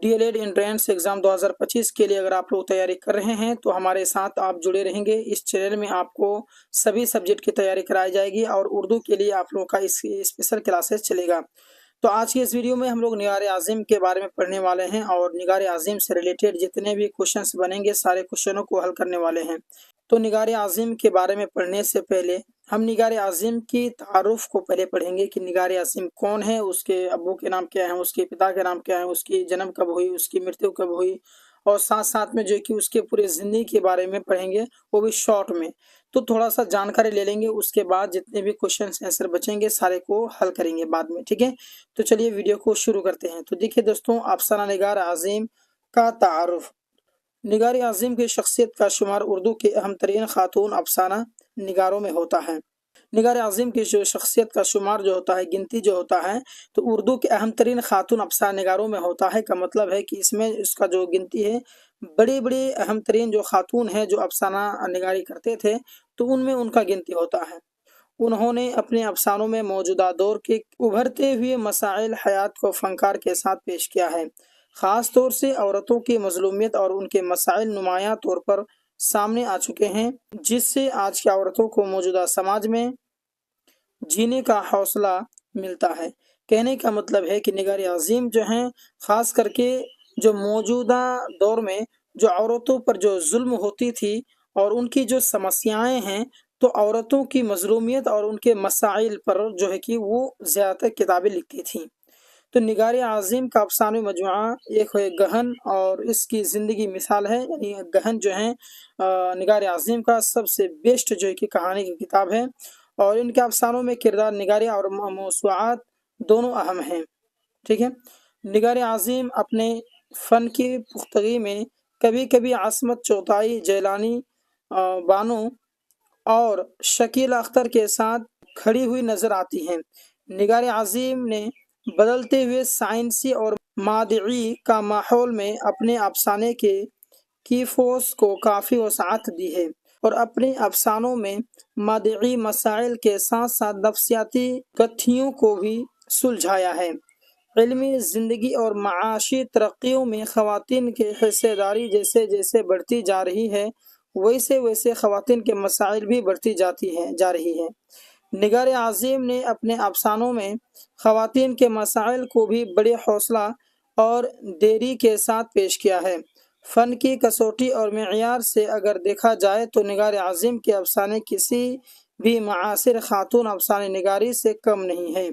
DLED entrance exam 2025 के लिए अगर आप लोग तैयारी कर रहे हैं तो हमारे साथ आप जुड़े रहेंगे। इस चैनल में आपको सभी सब्जेक्ट की तैयारी कराई जाएगी और उर्दू के लिए आप लोगों का इस स्पेशल क्लासेस चलेगा। तो आज की इस वीडियो में हम लोग निगार आज़िम के बारे में पढ़ने वाले हैं और निगार आज़िम से रिलेटेड जितने भी क्वेश्चंस बनेंगे सारे क्वेश्चनों को हल करने वाले हैं। तो निगार आज़िम के बारे में पढ़ने से पहले हम निगार आज़िम की तारुफ को पहले पढ़ेंगे कि निगार आज़िम कौन है, उसके अब्बू के नाम क्या है, उसके पिता के नाम क्या है, उसकी जन्म कब हुई, उसकी मृत्यु कब हुई, और साथ साथ में जो है कि उसके पूरे ज़िंदगी के बारे में पढ़ेंगे, वो भी शॉर्ट में। तो थोड़ा सा जानकारी ले लेंगे, उसके बाद जितने भी क्वेश्चन आंसर बचेंगे सारे को हल करेंगे बाद में, ठीक है। तो चलिए वीडियो को शुरू करते हैं। तो देखिए दोस्तों, अफसाना निगार आज़िम का तारुफ। निगार आज़िम की शख्सियत का शुमार उर्दू के अहम तरीन खातून अफसाना निगारों में होता है। निगार आज़िम की जो शख्सियत का शुमार जो होता है, गिनती जो होता है, तो उर्दू के अहम तरीन खातून अफसाना निगारों में होता है का मतलब है कि इसमें इसका जो गिनती है, बड़ी बड़ी अहम तरीन जो खातून हैं जो अफसाना निगारी करते थे, तो उनमें उनका गिनती होता है। उन्होंने अपने अफसानों में मौजूदा दौर के उभरते हुए मसाइल हयात को फनकार के साथ पेश किया है। ख़ास तौर से औरतों की मज़लूमियत और उनके मसाइल नुमायां तौर पर सामने आ चुके हैं, जिससे आज की औरतों को मौजूदा समाज में जीने का हौसला मिलता है। कहने का मतलब है कि निगार आज़िम जो हैं, ख़ास करके जो मौजूदा दौर में जो औरतों पर जो जुल्म होती थी और उनकी जो समस्याएं हैं, तो औरतों की मज़लूमियत और उनके मसाइल पर जो है कि वो ज़्यादातर किताबें लिखती थीं। तो निगार आज़िम का अफसाने मजमुआ एक है गहन और इसकी ज़िंदगी मिसाल है, यानी गहन जो है निगार आज़िम का सबसे बेस्ट जो है कि कहानी की किताब है और इनके अफसानों में किरदार निगारियाँ और मौसूआत दोनों अहम हैं, ठीक है। निगार आज़िम अपने फ़न की पुख्तगी में कभी कभी आसमत चौताई, जैलानी, बानो और शकील अख्तर के साथ खड़ी हुई नजर आती हैं। निगार आज़िम ने बदलते हुए साइंसी और मादई का माहौल में अपने अफसाने के कीफोस को काफ़ी वसाअत दी है और अपने अफसानों में मादई मसाइल के साथ साथ नफ्सियाती कथियों को भी सुलझाया है। इल्मी ज़िंदगी और माशी तरक्कियों में ख़वातीन की हिस्सेदारी जैसे जैसे बढ़ती जा रही है, वैसे वैसे ख़वातीन के मसाइल भी बढ़ती जा रही है। निगार आज़िम ने अपने अफसानों में ख़वातीन के मसाइल को भी बड़े हौसला और देरी के साथ पेश किया है। फ़न की कसौटी और मेयार से अगर देखा जाए तो निगार आज़िम के अफसाने किसी भी मुआसिर खातून अफसाने निगारी से कम नहीं है।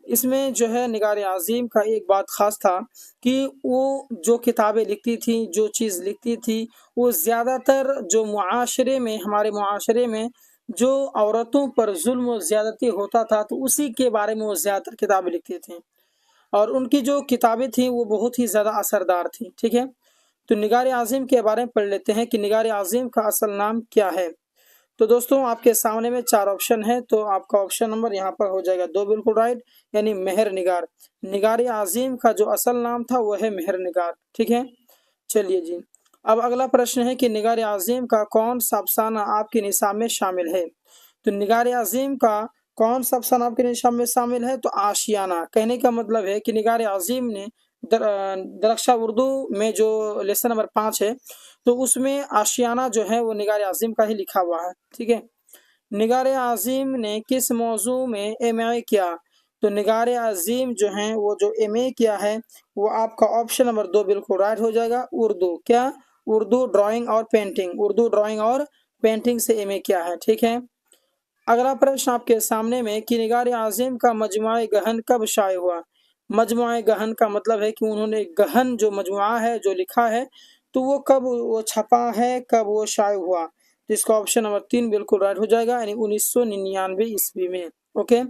इसमें जो है निगार आज़िम का एक बात ख़ास था कि वो जो किताबें लिखती थी, जो चीज़ लिखती थी, वो ज़्यादातर जो मुआशरे में, हमारे मुआशरे में जो औरतों पर जुल्म और ज़्यादती होता था, तो उसी के बारे में वो ज़्यादातर किताबें लिखती थी और उनकी जो किताबें थीं वो बहुत ही ज़्यादा असरदार थीं, ठीक है। तो निगार आज़िम के बारे में पढ़ लेते हैं कि निगार आज़िम का असल नाम क्या है। तो दोस्तों, आपके सामने में 4 ऑप्शन है, तो आपका ऑप्शन नंबर यहाँ पर हो जाएगा 2 बिल्कुल राइट, यानी मेहर निगार। निगार आज़िम का जो असल नाम था वो है मेहर निगार, ठीक है। चलिए जी, अब अगला प्रश्न है कि निगार आज़िम का कौन सा अफसाना आपके निसाब में शामिल है। तो निगार आज़िम का कौन सा अफसाना आपके निसाब में शामिल है, तो आशियाना। कहने का मतलब है कि निगार आज़िम ने दरख्शा उर्दू में जो लेसन नंबर 5 है, तो उसमें आशियाना जो है वो निगार आज़िम का ही लिखा हुआ है, ठीक है। निगार आज़िम ने किस मौजू में MA किया, तो निगार आज़िम जो हैं वो जो MA किया है वो आपका ऑप्शन नंबर 2 बिल्कुल राइट हो जाएगा। उर्दू, क्या? उर्दू ड्राइंग और पेंटिंग, उर्दू ड्राइंग और पेंटिंग से MA किया है, ठीक है। अगला प्रश्न आपके सामने में कि निगार आज़िम का मजमुआ गहन कब शाये हुआ। मजमुआ गहन का मतलब है कि उन्होंने गहन जो मजमुआ है जो लिखा है, तो वो कब वो छपा है, कब वो शाये हुआ, तो इसका ऑप्शन नंबर 3 बिल्कुल राइट हो जाएगा, यानी 1999 ईस्वी में, ओके।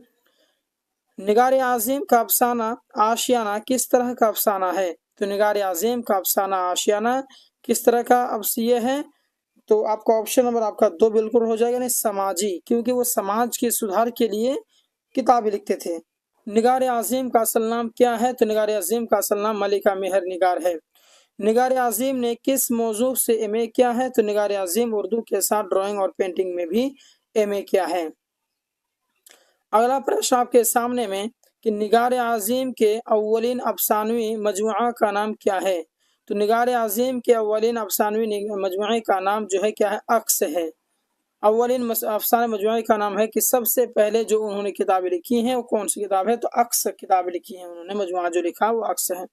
निगार आज़िम का अफसाना आशियाना किस तरह का अफसाना है, तो निगार आज़िम का अफसाना आशियाना किस तरह का ये है, तो आपका ऑप्शन नंबर आपका 2 बिल्कुल हो जाएगा, यानी समाजी, क्योंकि वो समाज के सुधार के लिए किताबें लिखते थे। निगार आज़िम का असल नाम क्या है, तो निगार आज़िम का असल नाम मलिका मेहर निगार है। निगार आज़िम ने किस मौजू से MA किया है, तो निगार आज़िम उर्दू के साथ ड्राइंग और पेंटिंग में भी MA किया है। अगला प्रश्न आपके सामने में कि निगार आज़िम के अव्वलीन अफसानवी मजमुआ का नाम क्या है। तो निगार आज़िम के अव्वलीन अफसानवी मजमुए का नाम जो है क्या है, अक्स है। अव्वलीन अफसाना मजमुए का नाम है कि सबसे पहले जो उन्होंने किताबें लिखी हैं वो कौन सी किताब है, तो अक्स किताबें लिखी हैं उन्होंने, मजमुआ जो लिखा वो अक्स है।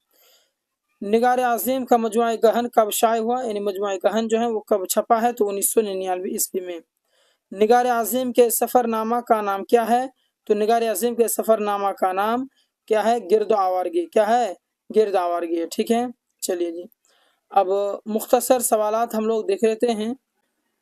निगार आज़िम का मजमुआ गहन कब शाये हुआ, यानी मजमुआ गहन जो है वो कब छपा है, तो 1999 ईस्वी में। निगार आज़िम के सफ़रनामा का नाम क्या है, तो निगार आज़िम के सफ़रनामा का नाम क्या है, गिरद आवारगी, क्या है, गिरद आवारगी है। ठीक है, चलिए जी, अब मुख्तसर सवालात हम लोग देख लेते हैं।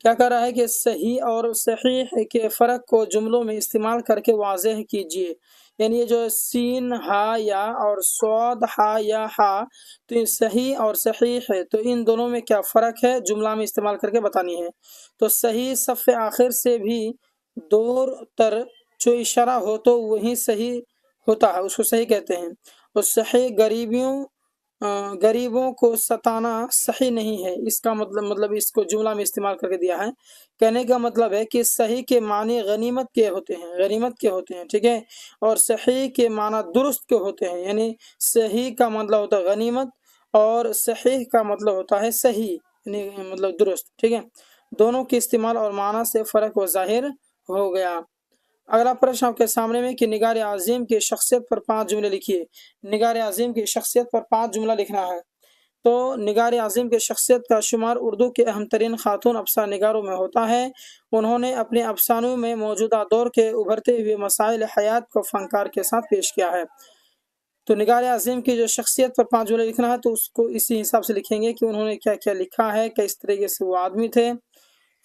क्या कर रहा है कि सही और सहीह के फ़र्क को जुमलों में इस्तेमाल करके वाज़ेह कीजिए। यानी ये जो सीन हा या और स्वाद हा या हा, तो ये सही और सहीह है, तो इन दोनों में क्या फ़र्क है, जुमला में इस्तेमाल करके बतानी है। तो सही सफ़ आखिर से भी दूर तर जो इशारा हो तो वही सही होता है, उसको सही कहते हैं। और सही गरीबों को सताना सही नहीं है, इसका मतलब इसको जुमला में इस्तेमाल करके दिया है। कहने का मतलब है कि सही के मानी गनीमत के होते हैं, गनीमत के होते हैं, ठीक है, और सही के माना दुरुस्त के होते हैं। यानी सही का मतलब होता है गनीमत और सही का मतलब होता है सही, यानी मतलब दुरुस्त। ठीक है, दोनों के इस्तेमाल और माना से फ़र्क व ज़ाहिर हो गया। अगला प्रश्न आपके सामने में कि निगार आज़िम की शख्सियत पर 5 जुमले लिखिए। निगार आज़िम की शख्सियत पर 5 जुमला लिखना है। तो निगार आज़िम की शख्सियत का शुमार उर्दू के अहम तरीन खातून अफसाना निगारों में होता है। उन्होंने अपने अफसानों में मौजूदा दौर के उभरते हुए मसाइल हयात को फनकार के साथ पेश किया है। तो निगार आज़िम की जो शख्सियत पर 5 जुमले लिखना है, तो उसको इसी हिसाब से लिखेंगे कि उन्होंने क्या क्या लिखा है, किस तरीके से वो आदमी थे।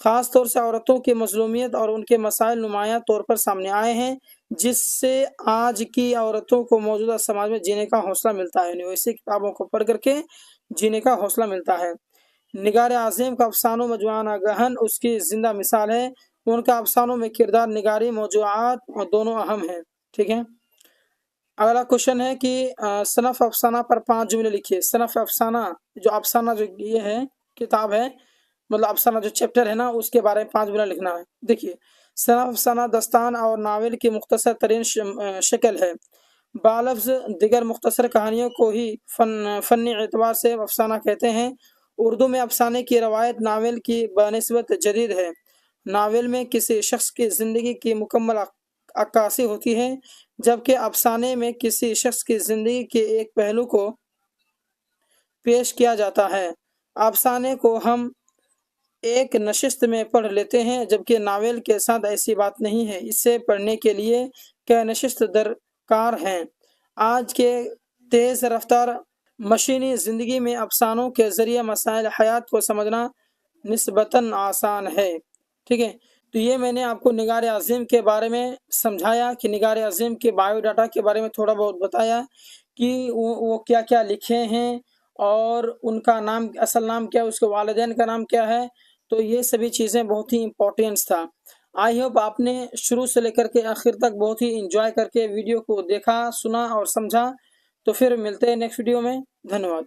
ख़ास तौर से औरतों की मज़लूमियत और उनके मसाइल नुमायाँ तौर पर सामने आए हैं, जिससे आज की औरतों को मौजूदा समाज में जीने का हौसला मिलता है। वैसी किताबों को पढ़ करके जीने का हौसला मिलता है। निगार आज़िम का अफसानों मजमुआ गहन उसकी ज़िंदा मिसाल है। उनका अफसानों में किरदार निगारी मौज़ूआत दोनों अहम हैं। ठीक है, अगला क्वेश्चन है कि सनफ़ अफसाना पर 5 जुमले लिखिए। सनफ़ अफसाना जो ये है किताब है, मतलब अफसाना जो चैप्टर है ना, उसके बारे में 5 जुमला लिखना है। देखिए, सनफ़ अफसाना दस्तान और नावल की मुख्तसर तरीन शक्ल है। बालफ्ज़ दिगर मुख्तसर कहानियों को ही फ़न्नी एतबार से अफसाना कहते हैं। उर्दू में अफसाने की रवायत नावल की बनिस्बत जदीद है। नावल में किसी शख्स की ज़िंदगी की मुकम्मल अक्कासी होती है, जबकि अफसाने में किसी शख्स की ज़िंदगी के एक पहलू को पेश किया जाता है। अफसाने को हम एक नशिस्त में पढ़ लेते हैं, जबकि नावल के साथ ऐसी बात नहीं है। इसे पढ़ने के लिए क्या नशिस्त दरकार हैं। आज के तेज़ रफ्तार मशीनी ज़िंदगी में अफसानों के ज़रिए मसाइल हयात को समझना निस्बतन आसान है। ठीक है, तो ये मैंने आपको निगार आज़िम के बारे में समझाया कि निगार आज़िम के बायोडाटा के बारे में थोड़ा बहुत बताया कि वो क्या क्या लिखे हैं और उनका नाम, असल नाम क्या है, उसके वालिदैन का नाम क्या है। तो ये सभी चीज़ें बहुत ही इम्पोर्टेंट्स था। आई होप आपने शुरू से लेकर के आखिर तक बहुत ही इंजॉय करके वीडियो को देखा, सुना और समझा। तो फिर मिलते हैं नेक्स्ट वीडियो में। धन्यवाद।